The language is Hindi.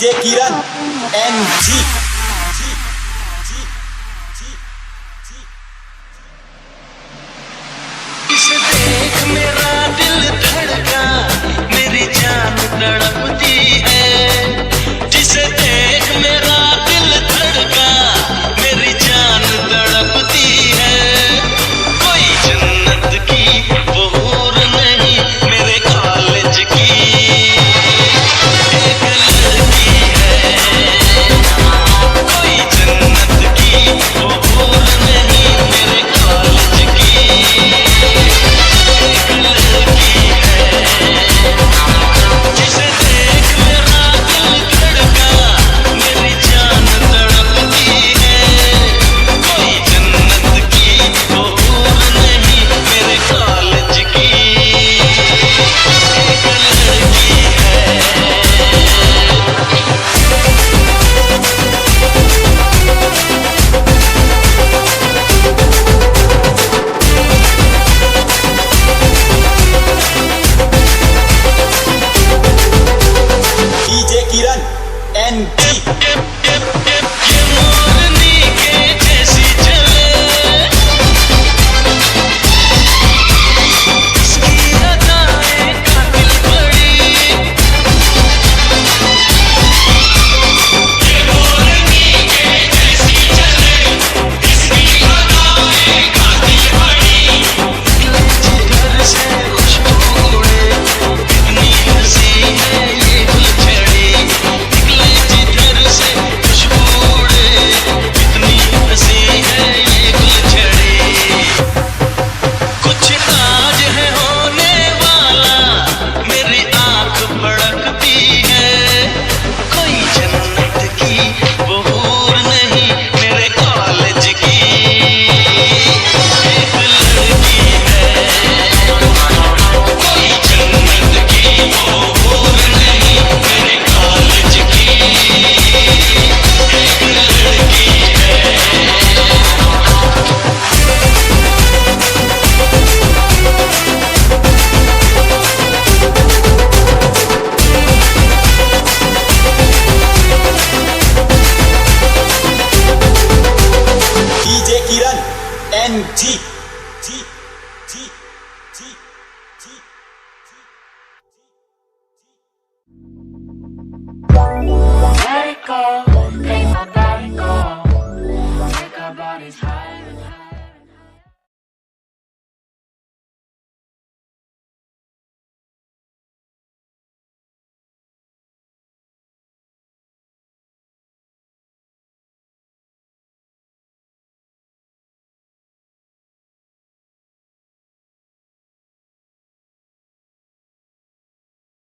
DJ Kiran NG. इसे देख मेरा दिल धड़का, मेरी जान तड़पती है। जिसे देख मेरा दिल धड़का, मेरी जान तड़पती है। कोई जन्नत की वो हूर नहीं, मेरे कॉलेज की एक लड़की है। कोई जन्नत की वो हूर नहीं, मेरे कॉलेज की एक लड़की है। जिसे देख मेरा दिल धड़का, मेरी जान तड़पती है। कोई जन्नत की वो हूर नहीं, मेरे कॉलेज की एक लड़की है। DJ Kiran NG. ये मोरनी के जैसी चले, इसकी अदाएं कातिल बड़ी। ये मोरनी के जैसी चले, इसकी अदाएं कातिल बड़ी। जिगर से खुशबू उड़े, कितनी हंसी है ये गुलछड़ी। निकले जिधर से खुशबू उड़े, कितनी हंसी है ये गुलछड़ी। कुछ आज है होने वाला, मेरी आंख फड़कती है। कोई जन्नत की वो हूर नहीं, मेरे कॉलेज की एक लड़की है। कोई जन्नत की वो हूर नहीं, मेरे कॉलेज की एक लड़की है। DJ Kiran NG. जी जी जी जी Let it go.